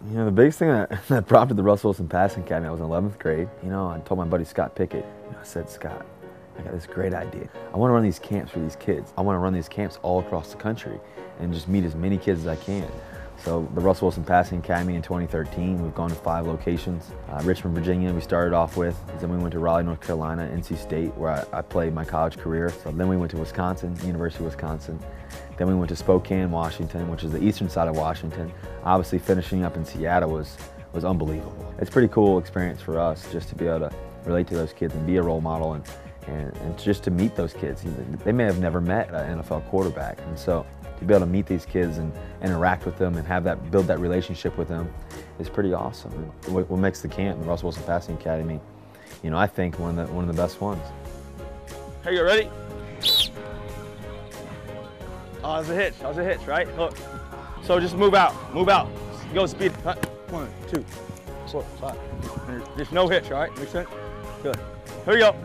You know, the biggest thing that prompted the Russell Wilson Passing Academy, I was in 11th grade. You know, I told my buddy Scott Pickett, I said, Scott, I got this great idea. I want to run these camps for these kids. I want to run these camps all across the country and just meet as many kids as I can. So the Russell Wilson Passing Academy in 2013, we've gone to 5 locations. Richmond, Virginia, we started off with. Then we went to Raleigh, North Carolina, NC State, where I played my college career. So then we went to Wisconsin, University of Wisconsin. Then we went to Spokane, Washington, which is the eastern side of Washington. Obviously finishing up in Seattle was unbelievable. It's a pretty cool experience for us just to be able to relate to those kids and be a role model and just to meet those kids. They may have never met an NFL quarterback, and so to be able to meet these kids and interact with them and build that relationship with them is pretty awesome. What makes the camp, the Russell Wilson Passing Academy, you know, I think one of the best ones. Here you go, ready? Oh, that was a hitch, right? Look. So just move out. Go speed. 1, 2, 4, 5. There's no hitch, all right? Make sense? Good. Here you go.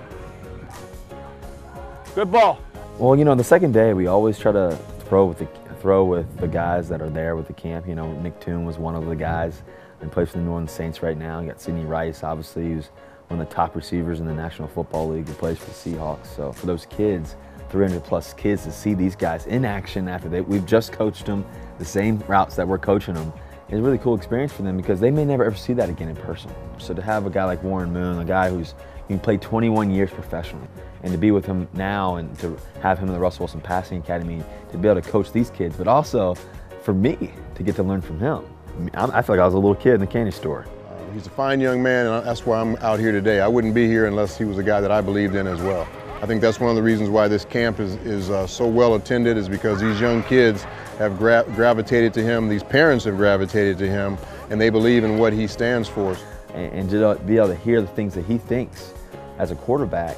Good ball. Well, you know, the second day we always try to throw with the guys that are there with the camp. You know, Nick Toon was one of the guys and plays for the New Orleans Saints right now. You got Sidney Rice, obviously, who's one of the top receivers in the National Football League, who plays for the Seahawks. So for those kids, 300+ kids, to see these guys in action after we've just coached them the same routes that we're coaching them is a really cool experience for them because they may never ever see that again in person. So to have a guy like Warren Moon, a guy who's played 21 years professionally, and to be with him now and to have him in the Russell Wilson Passing Academy, to be able to coach these kids, but also for me to get to learn from him. I feel like I was a little kid in the candy store. He's a fine young man, and that's why I'm out here today. I wouldn't be here unless he was a guy that I believed in as well. I think that's one of the reasons why this camp is so well attended, is because these young kids have gravitated to him, these parents have gravitated to him, and they believe in what he stands for. And to be able to hear the things that he thinks as a quarterback,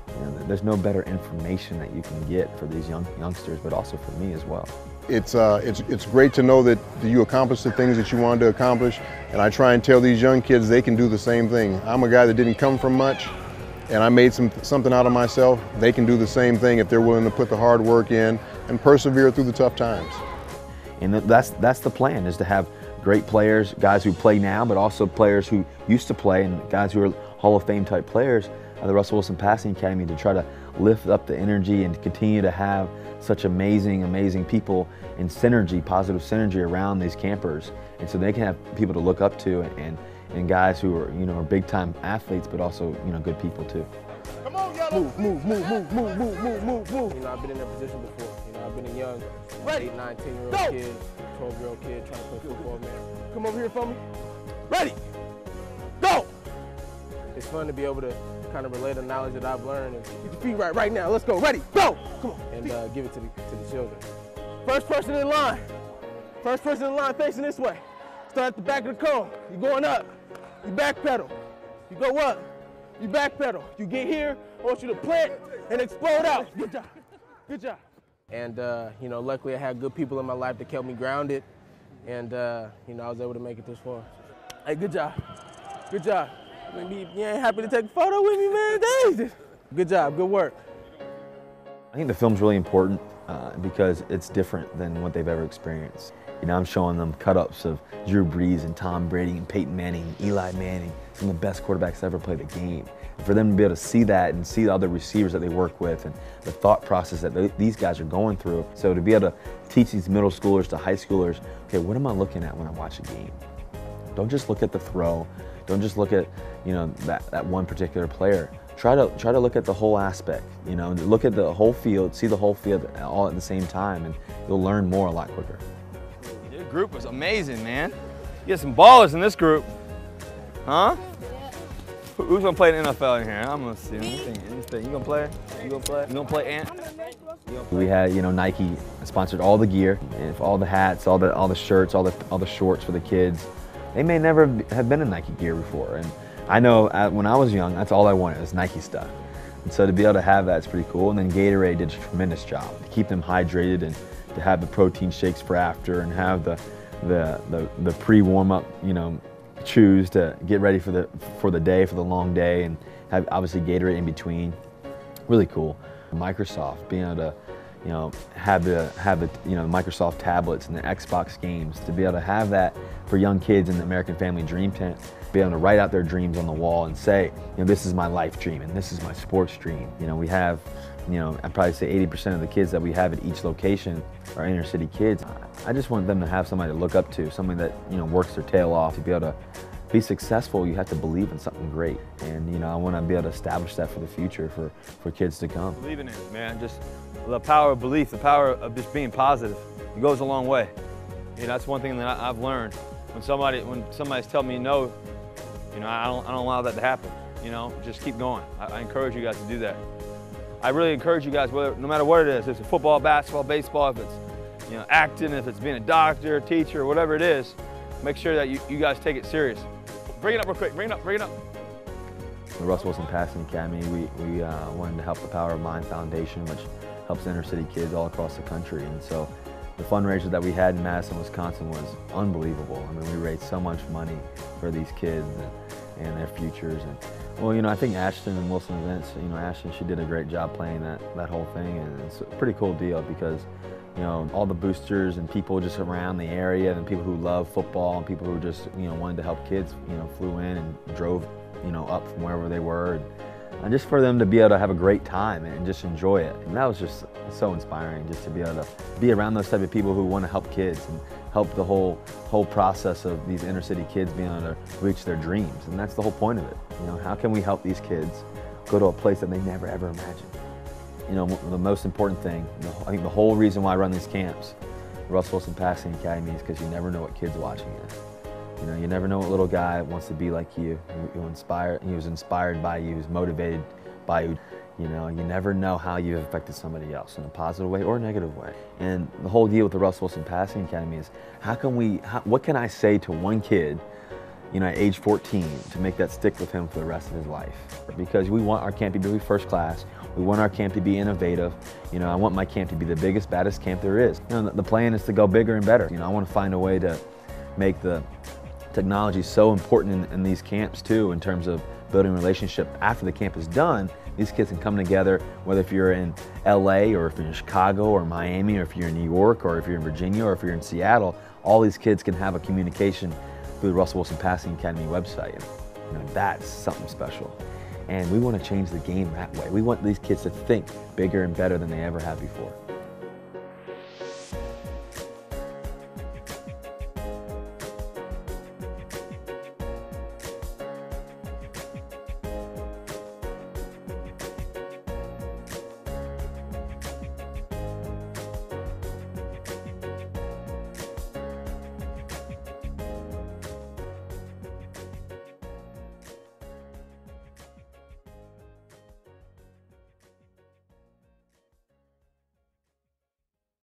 you know, there's no better information that you can get for these youngsters, but also for me as well. It's great to know that you accomplished the things that you wanted to accomplish, and I try and tell these young kids they can do the same thing. I'm a guy that didn't come from much, and I made something out of myself. They can do the same thing if they're willing to put the hard work in and persevere through the tough times. And that's the plan, is to have great players, guys who play now, but also players who used to play and guys who are Hall of Fame type players at the Russell Wilson Passing Academy, to try to lift up the energy and continue to have such amazing people and synergy, positive synergy around these campers. And so they can have people to look up to and guys who are, you know, are big time athletes, but also, you know, good people too. Come on, move. You know, I've been in that position before. You know, I've been a young 8, 9, 10-year-old kid, 12-year-old kid trying to play football, man. Come over here for me. Ready, go! It's fun to be able to kind of relay the knowledge that I've learned and get your feet right now. Let's go. Ready, go! Come on. And give it to the children. First person in line. First person in line facing this way. Start at the back of the cone. You're going up. You back pedal. You go up. You back pedal. You get here, I want you to plant and explode out. Good job. Good job. And, you know, luckily I had good people in my life that kept me grounded. And, you know, I was able to make it this far. Hey, good job. Good job. Maybe you ain't happy to take a photo with me, man. Dang. Good job. Good work. I think the film's really important because it's different than what they've ever experienced. You know, I'm showing them cut-ups of Drew Brees and Tom Brady and Peyton Manning and Eli Manning, some of the best quarterbacks to ever play the game. And for them to be able to see that and see the other receivers that they work with and the thought process that these guys are going through. So to be able to teach these middle schoolers to high schoolers, okay, what am I looking at when I watch a game? Don't just look at the throw. Don't just look at, you know, that one particular player. Try to look at the whole aspect, you know, look at the whole field, see the whole field all at the same time, and you'll learn more a lot quicker. Your group was amazing, man. You get some ballers in this group. Huh? Who's gonna play in the NFL in here? I'm gonna see anything. You gonna play? You gonna play Ant? We had, you know, Nike sponsored all the gear, and all the hats, all the shirts, all the shorts for the kids. They may never have been in Nike gear before, and I know when I was young, that's all I wanted was Nike stuff. And so to be able to have that's pretty cool. And then Gatorade did a tremendous job to keep them hydrated and to have the protein shakes for after and have the pre-warm-up, you know, chews to get ready for the day, for the long day, and have obviously Gatorade in between. Really cool. Microsoft being able to, you know, have the you know, Microsoft tablets and the Xbox games, to be able to have that for young kids in the American Family Dream Tent, be able to write out their dreams on the wall and say, this is my life dream and this is my sports dream. We have, I'd probably say 80% of the kids that we have at each location are inner city kids. I just want them to have somebody to look up to, somebody that, works their tail off. To be able to be successful, you have to believe in something great. And, I want to be able to establish that for the future for kids to come. Believing in it, man. Just the power of belief, the power of just being positive. It goes a long way. That's one thing that I've learned. When somebody's telling me no, I don't allow that to happen. Just keep going. I encourage you guys to do that. I really encourage you guys, no matter what it is, if it's football, basketball, baseball, if it's acting, if it's being a doctor, teacher, whatever it is, make sure that you guys take it serious. Bring it up real quick. Bring it up. The Russell Wilson Passing Academy, we wanted to help the Power of Mind Foundation, which helps inner city kids all across the country. And so the fundraiser that we had in Madison, Wisconsin was unbelievable. We raised so much money for these kids and their futures. And well, I think Ashton and Wilson Events, Ashton, she did a great job playing that whole thing, and it's a pretty cool deal because all the boosters and people just around the area and people who love football and people who just, wanted to help kids, flew in and drove, up from wherever they were. And just for them to be able to have a great time and just enjoy it. And that was just so inspiring, just to be able to be around those type of people who want to help kids and help the whole process of these inner city kids being able to reach their dreams. And that's the whole point of it. How can we help these kids go to a place that they never ever imagined? The most important thing, I think the whole reason why I run these camps, the Russell Wilson Passing Academy, is because you never know what kid's watching you. You never know what little guy wants to be like you, he was inspired by you, he was motivated by you. You never know how you've affected somebody else in a positive way or a negative way. And the whole deal with the Russell Wilson Passing Academy is what can I say to one kid, at age 14 to make that stick with him for the rest of his life? Because we want our camp to be first class. We want our camp to be innovative. I want my camp to be the biggest, baddest camp there is. The plan is to go bigger and better. I want to find a way to make the technology is so important in these camps too, in terms of building a relationship after the camp is done. These kids can come together, whether if you're in LA or if you're in Chicago or Miami or if you're in New York or if you're in Virginia or if you're in Seattle, all these kids can have a communication through the Russell Wilson Passing Academy website. That's something special. And we want to change the game that way. We want these kids to think bigger and better than they ever have before.